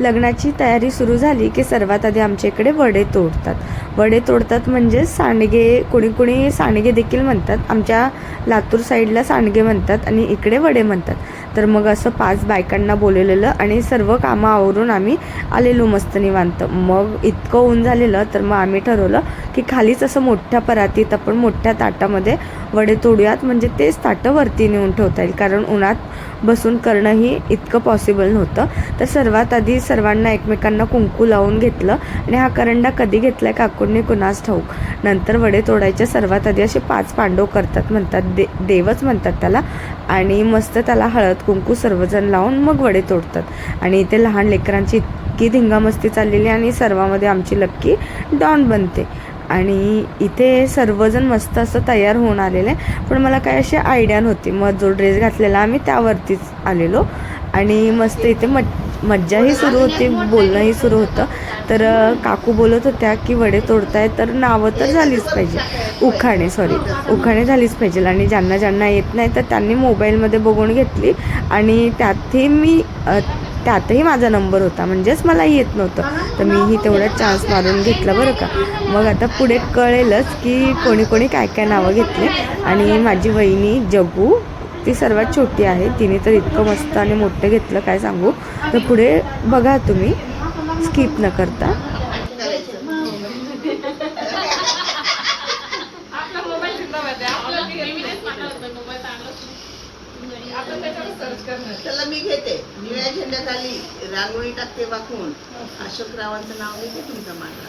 लग्नाची तयारी सुरू झाली की सर्वात आधी आमच्या इकडे वडे तोडतात. वडे तोडतात म्हणजे सांडगे, कोणी कोणी सांडगे देखील म्हणतात. आमच्या लातूर साईडला सांडगे म्हणतात आणि इकडे वडे म्हणतात. तर मग असं 5 बायकांना बोलवलेलं आणि सर्व कामं आवरून आम्ही आलेलो मस्त निवांत. मग इतकं ऊन झालेलं तर मग आम्ही ठरवलं की खालीच असं मोठ्या परातीत आपण मोठ्या ताटामध्ये वडे तोडूयात, म्हणजे तेच ताटं वरती नेऊन ठेवता येईल, कारण उन्हात बसून करणंही इतकं पॉसिबल नव्हतं. तर सर्वात आधी सर्वांना एकमेकांना कुंकू लावून घेतलं आणि हा करंडा कधी घेतला आहे काकूंनी कुणास ठाऊक. नंतर वडे तोडायचे सर्वात आधी असे 5 पांडव करतात, म्हणतात देवच म्हणतात त्याला, आणि मस्त त्याला हळद कुंकू सर्वजण लावून मग वडे तोडतात. आणि इथे लहान लेकरांची इतकी धिंगामस्ती चाललेली आणि सर्वामध्ये आमची लक्की डॉन बनते. आणि इथे सर्वजण मस्त असं तयार होऊन आलेले, पण मला काय अशी आयडिया नव्हती. मग जो ड्रेस घातलेला आम्ही त्यावरतीच आलेलो आणि मस्त इथे मज्जाही सुरू होती, बोलणंही सुरू होतं. तर काकू बोलत होत्या की वडे तोडताय तर नावं तर झालीच पाहिजे, उखाणे झालीच पाहिजे. आणि ज्यांना ज्यांना येत नाही तर त्यांनी मोबाईलमध्ये बघून घेतली आणि त्यातही माझा नंबर होता, म्हणजेच मला येत नव्हतं, तर मीही तेवढा चान्स मारून घेतला बरं का. मग आता पुढे कळेलच की कोणी कोणी काय काय नावं घेतले. आणि माझी वहिनी जगू, ती सर्वात छोटी आहे, तिने तर इतकं मस्त आणि मोठं घेतलं काय सांगू. तर पुढे बघा तुम्ही, स्किप न करता. त्याला मी घेते, निळ्या झेंड्याखाली रांगोळी टाकते वाकून. अशोक रावांचं नाव घेते तुमचा माझा.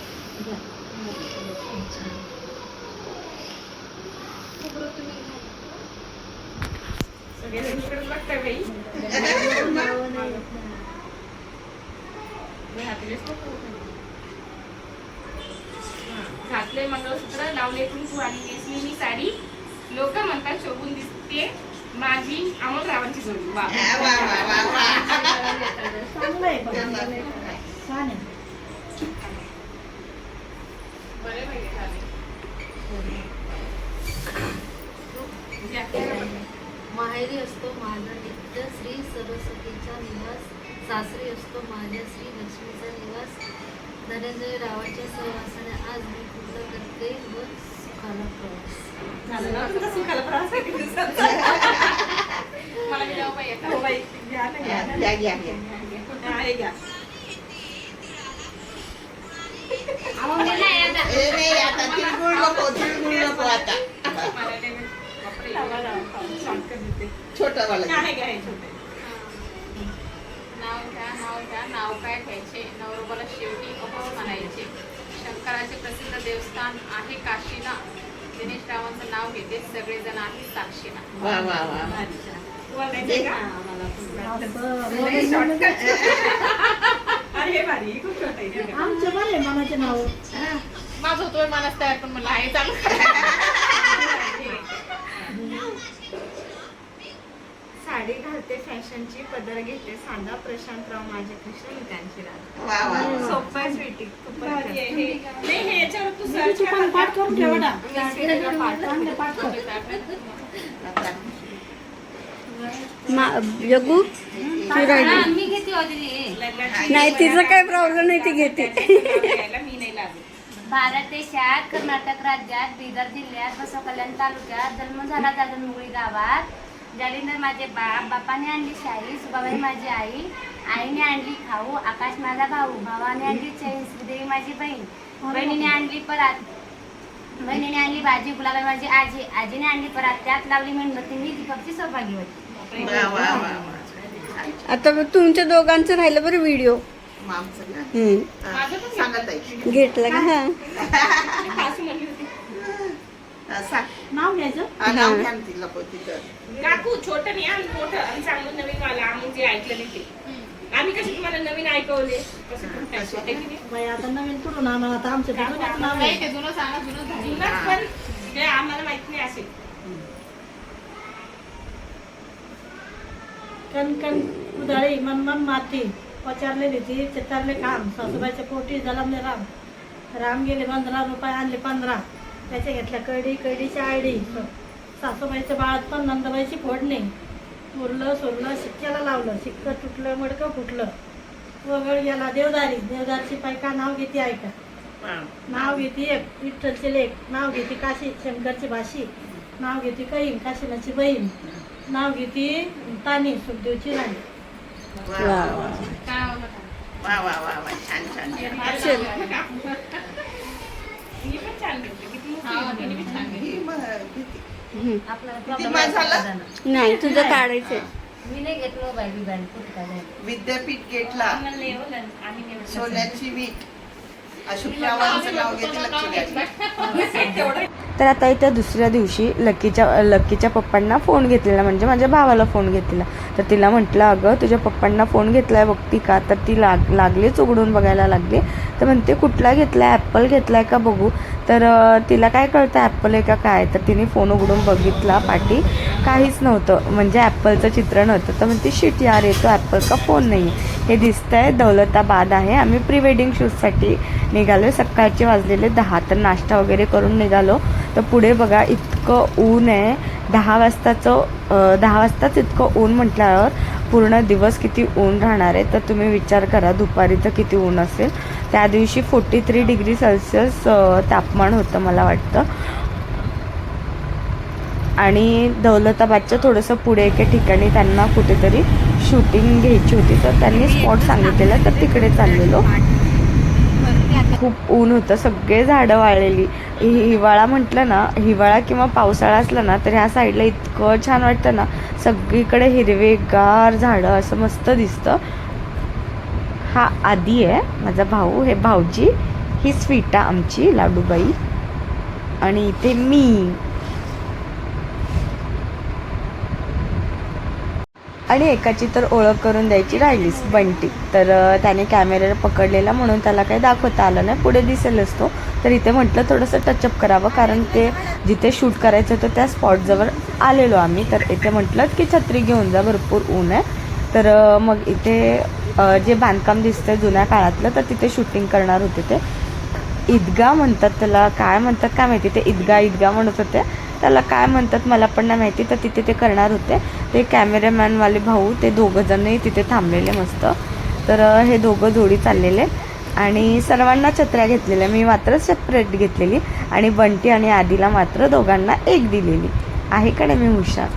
घातले मंगळसूत्र, लावले कुंकू आणि नेसली मी साडी. लोक म्हणतात शोभून दिसते माझी अमोलरावांची जोडी. वा माहेरी असतो माझा नित्य श्री सरस्वतीचा निवास, सासरी असतो माझ्या श्री लक्ष्मीचा निवास. धनंजय रावाच्या सहवासाने आज मी पूर्ण करते व सुखाला प्रवास. छोटा वाला नाव काय घ्यायचे, नवरोबाला शेवटी अहो म्हणायचे. शंकराचे प्रसिद्ध देवस्थान आहे काशीला, दिनेश रावांचं नाव घेते सगळेजण आहे साक्षीला. वा वा वा. माझं होतोय मानस तयार, पण मला आहे चालू. साडी घालते फॅशनची, पदर घेते साधा, प्रशांतराव माझे कृष्ण मी त्यांची राधा. सोपं आहे स्वीटी, जगू मी घेते होती नाही, तिचं काय प्रॉब्लेम नाही, ती घेते. मी नाही लागत. भारत देशात कर्नाटक राज्यात बीदर जिल्ह्यात बसव कल्याण तालुक्यात जन्म झाला दादर मुगळी गावात. जालिंदर माझे बाप, बापाने आणली शाही, सुबाबाई माझी आई, आईने आणली खाऊ, आकाश माझा भाऊ, भावाने आणली चैन, श्रीदेवी माझी बहीण, बहिणीने आणली परात, बहिणीने आणली भाजी, गुलाबाई माझी आजी, आजीने आणली परात, त्यात लावली मेणबत्ती, मी दीपकची सौभाग्यवती. आता तुमच्या दोघांचं राहिलं बरं व्हिडिओ. सांगत आहे घेतला का? नाव घ्यायचं. नाव घ्या तिला काकू छोट नाही आणि मोठं आणि चांगलं नवीन वाला आम्ही जे ऐकलं नाही ते. आम्ही कसे तुम्हाला नवीन ऐकवले आता नवीन कुठून आम्हाला आता आमच्या जुनं सांगा, जुनं पण जे आम्हाला माहित नाही असे. कणकण उधळी मनमन माती, पचारले ती चितारले काम, सासूबाईच्या पोटी जलमले राम, राम गेले 15 रुपये आणले 15, त्याच्या घेतल्या कळडीची आयडी, सासूबाईच्या बाळात पण नंदबाईची फोडणी, उरलं सोरलं शिक्क्याला लावलं, शिक्क तुटलं मडकं फुटलं, वगळ गेला देवदारी. देवदारची बायका नाव घेते ऐका. नाव घेते एक विठ्ठलचे लेख, नाव घेते काशी शंकरची भाशी, नाव घेते कहीम काशीनाची बहीण, नाव घेते तानी सुखदेवची राणी. काय आवडलं? वा वा वा वा छान छान छान. ही पण छान घेतली. किती मोठी पण छान घेतली. ही मग किती आपल्याला किती problem मास झालं? झाला. नाही तुझं काढायचंय. मी नाही घेत मोबाईल बिबाईल कुठं काय झालं. विद्यापीठ गेटला सोन्याची वीट अशोकरावांचं नाव घेते लक्ष्मी. तर आता इथे दुसऱ्या दिवशी लक्कीच्या पप्पांना फोन घेतलेला, म्हणजे माझ्या भावाला फोन घेतलेला. तर तिला म्हटलं अगं तुझ्या पप्पांना फोन घेतलाय बघती का. तर ती लागलीच उघडून बघायला लागली. तर म्हणते कुठला घेतलाय, ॲपल घेतलाय का बघू. तर तिला काय कळतं ॲपल आहे का काय. तर तिने फोन उघडून बघितला, पाठी काहीच नव्हतं, म्हणजे ॲपलचं चित्र नव्हतं. तर म्हणते शिट यार येतो ॲपल का फोन नाही. हे दिसतंय दौलताबाद आहे. आम्ही प्री वेडिंग शूटसाठी निघालो. सकाळचे वाजलेले 10. तर नाश्ता वगैरे करून निघालो. तर पुढे बघा इतकं ऊन आहे. 10 वाजताच इतकं ऊन म्हटल्यावर पूर्ण दिवस किती ऊन राहणार आहे. तर तुम्ही विचार करा दुपारी तर किती ऊन असेल. त्या दिवशी 43 डिग्री सेल्सिअस तापमान होतं मला वाटतं. आणि दौलताबादच्या थोडंसं पुढे एके ठिकाणी त्यांना कुठेतरी शूटिंग घ्यायची होती. तर त्यांनी स्पॉट सांगितलेलं, तर तिकडे चाललेलो. खूप ऊन होतं, सगळे झाडं वाळलेली. हिवाळा म्हटलं ना, हिवाळा किंवा पावसाळा असला ना तर ह्या साईडला इतकं छान वाटतं ना. सगळीकडे हिरवेगार झाडं, असं मस्त दिसतं. हा आदी आहे माझा भाऊ, हे भाऊजी, ही स्वीटा आमची लाडूबाई, आणि इथे मी. आणि एकाची तर ओळख करून द्यायची राहिलीच, बंटी. तर त्याने कॅमेरा पकडलेला म्हणून त्याला काही दाखवता आलं नाही, पुढे दिसेलच तो. तर इथे म्हटलं थोडंसं टचअप करावं, कारण ते जिथे शूट करायचं होतं त्या स्पॉटजवळ आलेलो आम्ही. तर इथे म्हटलं की छत्री घेऊन जा, भरपूर ऊन आहे. तर मग इथे जे बांधकाम दिसतंय जुन्या काळातलं, तर तिथे शूटिंग करणार होते. ते ईदगाह म्हणतात त्याला, काय म्हणतात काय माहिती. ते ईदगाह म्हणत होते, त्याला काय म्हणतात मला पण नाही माहिती. तर तिथे ते करणार होते. ते कॅमेरामॅनवाले भाऊ ते दोघं जणही तिथे थांबलेले मस्त. तर हे दोघं जोडी चाललेले आणि सर्वांना छत्र्या घेतलेल्या. मी मात्र सेपरेट घेतलेली आणि बंटी आणि आदीला मात्र दोघांना एक दिलेली आहे का नाही, मी हुशार.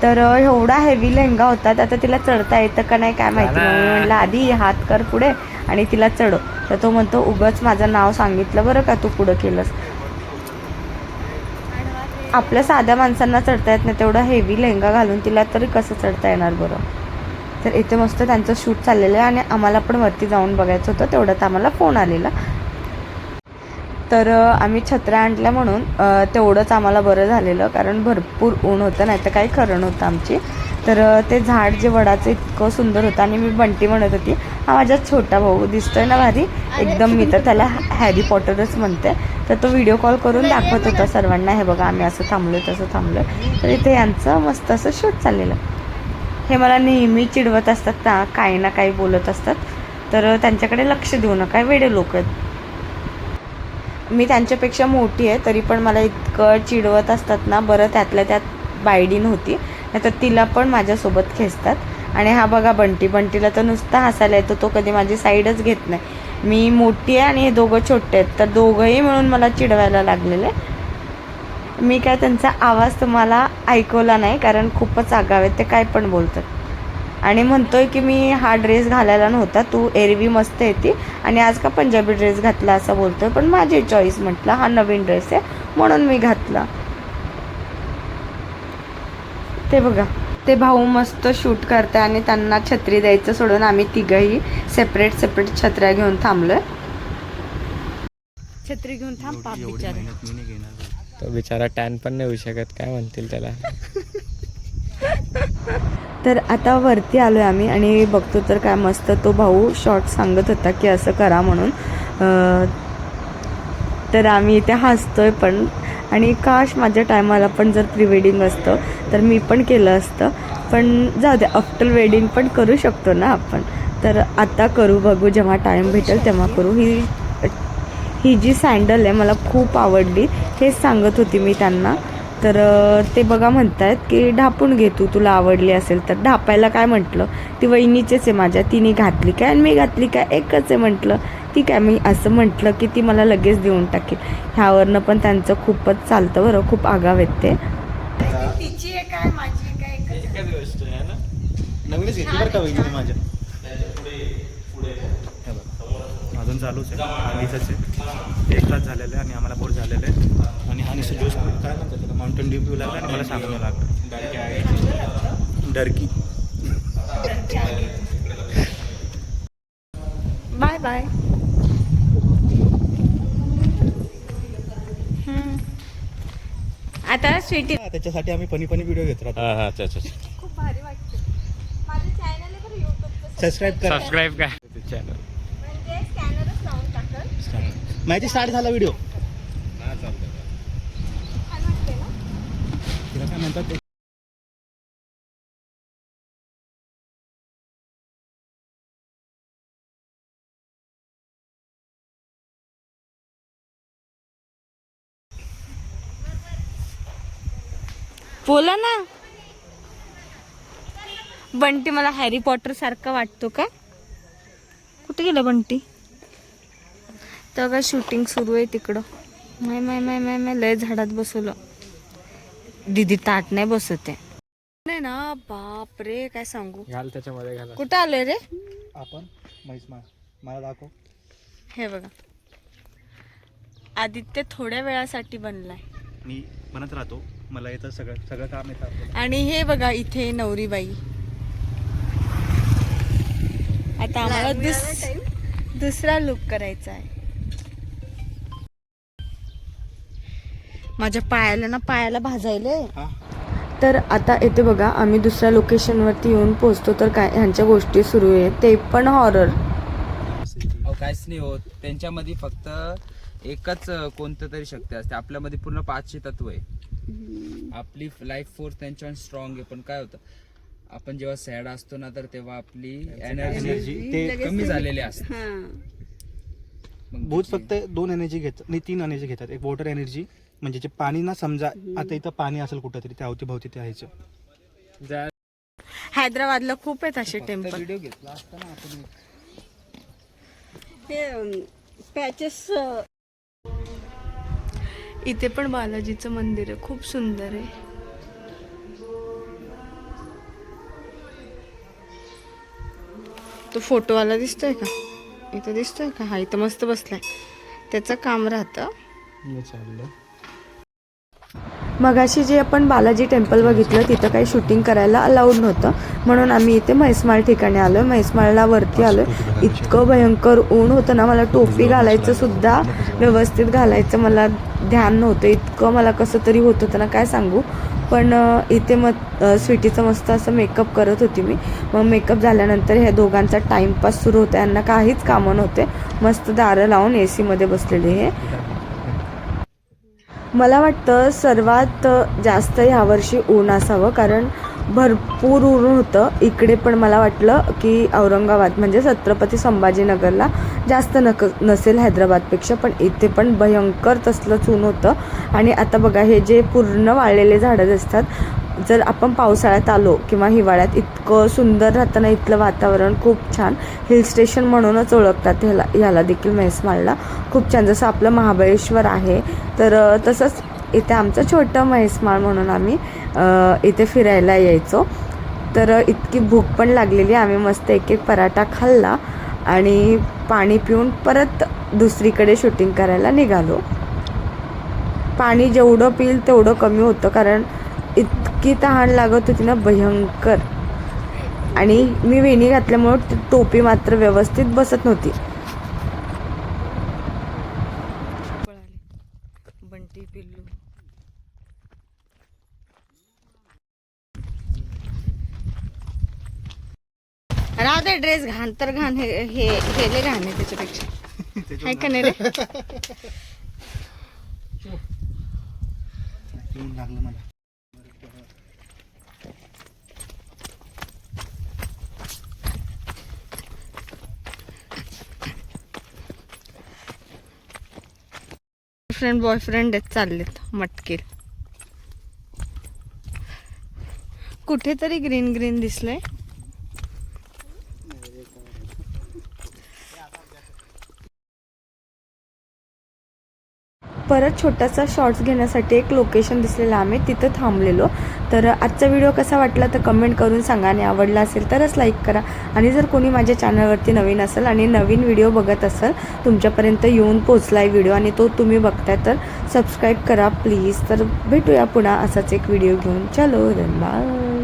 तर एवढा हेवी लेहंगा होता, आता तिला चढता येतं का नाही काय माहिती. मी म्हटलं आधी हात कर पुढे आणि तिला चढव. तर तो म्हणतो उगाच माझं नाव सांगितलं बरं का तू पुढं केलंस. आपल्या साध्या माणसांना चढता येत नाही, तेवढा हेवी लेहंगा घालून तिला तरी कसं चढता येणार बरं. तर इथे मस्त त्यांचं शूट चाललेलं आहे आणि आम्हाला पण वरती जाऊन बघायचं होतं. तेवढ्यात आम्हाला फोन आलेला. तर आम्ही छत्र्या आणल्या म्हणून तेवढंच आम्हाला बरं झालेलं, कारण भरपूर ऊन होतं, नाही तर काही खरं नव्हतं आमची. तर ते झाड जे वडाचं इतकं सुंदर होतं. आणि मी बंटी म्हणत होती हा माझा छोटा भाऊ दिसतोय ना भारी एकदम. मी तर त्याला हॅरी पॉटरच म्हणते. तर तो व्हिडिओ कॉल करून दाखवत होता सर्वांना, हे बघा आम्ही असं थांबलो तसं थांबलो. तर इथे यांचं मस्त असं शूट चाललेलं. हे मला नेहमी चिडवत असतात ना, काही ना काही बोलत असतात. तर त्यांच्याकडे लक्ष देऊ नका, वेडे लोक आहेत. मी त्यांच्यापेक्षा मोठी आहे तरी पण मला इतकं चिडवत असतात ना. बरं त्यातल्या त्यात बायडीन होती, नाही तर तिला पण माझ्यासोबत खेचतात. आणि हा बघा बंटीला तर नुसता हसायला येतो, तो कधी माझी साईडच घेत नाही. मी मोठी आहे आणि हे दोघं छोटे आहेत, तर दोघंही मिळून मला चिडवायला लागलेले. मी काय त्यांचा आवाज तुम्हाला ऐकवला नाही, कारण खूपच आगाव आहेत ते, काय पण बोलतात. आणि म्हणतोय की मी हा ड्रेस घालायला नव्हता, तू एरवी मस्त येते आणि आज का पंजाबी ड्रेस घातला असं बोलतोय. पण माझी चॉईस, म्हटलं हा नवीन ड्रेस आहे म्हणून मी घातला. ते बघा ते भाऊ मस्त शूट करते आणि त्यांना छत्री द्यायचं सोडून आम्ही तिघंही सेपरेट छत्र्या घेऊन थांबलोय. छत्री घेऊन थांब पाप बिचारा. तो बिचारा टॅन पण नाही होऊ शकत, काय म्हणतील त्याला. तर आता वरती आलोय आम्ही आणि बघतो तर काय मस्त तो भाऊ शॉर्ट सांगत होता की असं करा म्हणून. तर आम्ही इथे हसतोय पण. आणि काश माझ्या टायमाला पण जर प्री वेडिंग असतं तर मी पण केलं असतं. पण जाऊ दे, आफ्टर वेडिंग पण करू शकतो ना आपण. तर आता करू, बघू जेव्हा टाईम भेटेल तेव्हा करू. ही जी सँडल आहे मला खूप आवडली, हेच सांगत होती मी त्यांना. तर ते बघा म्हणतायत की ढापून घे तू, तुला आवडली असेल तर. ढापायला काय म्हटलं, ती वहिनीचेच आहे माझ्या, तिने घातली काय आणि मी घातली काय एकच आहे म्हटलं. ती काय मी असं म्हटलं की ती मला लगेच देऊन टाकेल. ह्यावरनं पण त्यांचं खूपच चालतं बरं, खूप आगाव आहेत ते. तिची आहे काय माझी काय एकच गोष्ट आहे ना, नवीनच घेतली बरं का वहिनीने माझ्या. हे बघा, अजून चालूच आहे, आधीच आहे. 1 तास झालेलं आहे आणि आम्हाला बोर झालेलं आहे. आणि हा निश्चित ज्यूस काय म्हणतात त्याला, माउंटेन ड्यू पिऊ लागला आणि मला सांगावं लागलं डरकी. Bye bye. आता स्वीटी त्याच्यासाठी आम्ही फनी व्हिडिओ घेत राहतो. खूप भारी वाटते. माझं चॅनल आहे बरं यूट्यूबचं. सबस्क्राईब करा. सबस्क्राईब काय चॅनल. म्हणजे स्कॅनरच लावून टाकल. माहिती स्टार्ट झाला व्हिडिओ. छान वाटते ना. तिला काय म्हणतात ते? बोला ना. बंटी मला हॅरी पॉटर सारखा वाटतो का? कुठे गेलं बंटी? तर काय शूटिंग सुरू आहे तिकडं. माय माय माय माय माय लय झाडात बसवलं. दीदी ताट नाही बसत आहे. नाही ना, बाप रे काय सांगू. घाल त्याच्यामध्ये घाला. कुठं आलोय रे आपण म्हैसमाळ, मला दाखव. हे बघा, आदित्य थोड्या वेळासाठी बनलाय. मी म्हणत राहतो मला येतं सगळं काम येतं आपल्याला. आणि हे बघा इथे नवरीबाई. आता आम्हाला दुसरा लुक करायचा आहे. माझ्या पायाला भाजायले. हा, तर आता येते बघा, आम्ही दुसऱ्या लोकेशनवरती येऊन पोहोचतो तर काय ह्यांच्या गोष्टी सुरू आहेत, ते पण हॉरर. अहो काहीच नाही होत त्यांच्यामध्ये, फक्त एकच कोणतं तरी शक्ती असते. आपल्यामध्ये पूर्ण 5 तत्व आहे. आपली लाईफ फोर्स त्यांच्यावर स्ट्रॉंग आहे. पण काय होतं, आपण जेव्हा सॅड असतो ना, तर तेव्हा आपली एनर्जी ते कमी झालेली असते. भूत फक्त 2 एनर्जी घेतात, नाही 3 एनर्जी घेतात. एक वॉटर एनर्जी, म्हणजे जे पाणी ना, समजा आता इथं पाणी असेल कुठंतरी, त्या अवतीभवती ते यायचं. हैदराबादला खूप आहेत असे टेम्पल. व्हिडिओ घेतला असता ना आपण. पॅचेस. इथे पण बालाजीचं मंदिर आहे, खूप सुंदर आहे. तो फोटोवाला दिसतोय का? इथं दिसतोय का? हा इथं मस्त बसलाय. त्याचं काम राहतं. मगाशी जे आपण बालाजी टेम्पल बघितलं तिथं काही शूटिंग करायला अलाउड नव्हतं, म्हणून आम्ही इथे म्हैसमाळ ठिकाणी आलोय. म्हैसमाळला वरती आलोय. इतकं भयंकर ऊन होतं ना, मला टोपी घालायचं सुद्धा व्यवस्थित घालायचं मला ध्यान नव्हतं. इतकं मला कसं तरी होत होतं ना, काय सांगू. पण इथे स्वीटीचं मस्त असं मेकअप करत होती मी. मग मेकअप झाल्यानंतर ह्या दोघांचा टाईमपास सुरू होता. यांना काहीच कामं नव्हते, मस्त दारं लावून AC मध्ये बसलेले. हे मला वाटतं सर्वात जास्त ह्यावर्षी ऊन असावं, कारण भरपूर ऊन होतं. इकडे पण मला वाटलं की औरंगाबाद म्हणजे छत्रपती संभाजीनगरला जास्त नसेल हैदराबादपेक्षा, पण इथे पण भयंकर तसलंच ऊन होतं. आणि आता बघा, हे जे पूर्ण वाळलेले झाडं असतात, जर आपण पावसाळ्यात आलो किंवा हिवाळ्यात, इतकं सुंदर राहतं ना इथलं वातावरण. खूप छान. हिल स्टेशन म्हणूनच ओळखतात ह्याला देखील म्हैसमाळला. खूप छान, जसं आपलं महाबळेश्वर आहे तर तसंच इथे आमचं छोटं म्हैसमाळ म्हणून आम्ही इथे फिरायला यायचो. तर इतकी भूक पण लागलेली, आम्ही मस्त एक पराठा खाल्ला आणि पाणी पिऊन परत दुसरीकडे शूटिंग करायला निघालो. पाणी जेवढं पिईल तेवढं कमी होतं, कारण इतकी तहान लागत होती ना, भयंकर. आणि मी वेणी घातल्यामुळं टोपी मात्र व्यवस्थित बसत नव्हती. बंटी पिल्लू राहू दे, ड्रेस घाण तर घाण, हे लय घाण आहे त्याच्यापेक्षा, आहे का नाही रे? लागलं मला. बॉयफ्रेंड आहेत, चाललेत मटके. कुठेतरी ग्रीन ग्रीन दिसलंय. परत छोटासा शॉर्ट्स घेण्यासाठी एक लोकेशन दिसलेलं आम्ही तिथं थांबलेलो. तर आजचा व्हिडिओ कसा वाटला तर कमेंट करून सांगा आणि आवडला असेल तरच लाईक करा. आणि जर कोणी माझ्या चॅनलवरती नवीन असेल आणि नवीन व्हिडिओ बघत असेल, तुमच्यापर्यंत येऊन पोचला आहे व्हिडिओ आणि तो तुम्ही बघताय तर सबस्क्राईब करा प्लीज. तर भेटूया पुन्हा असाच एक व्हिडिओ घेऊन. चलो बाय.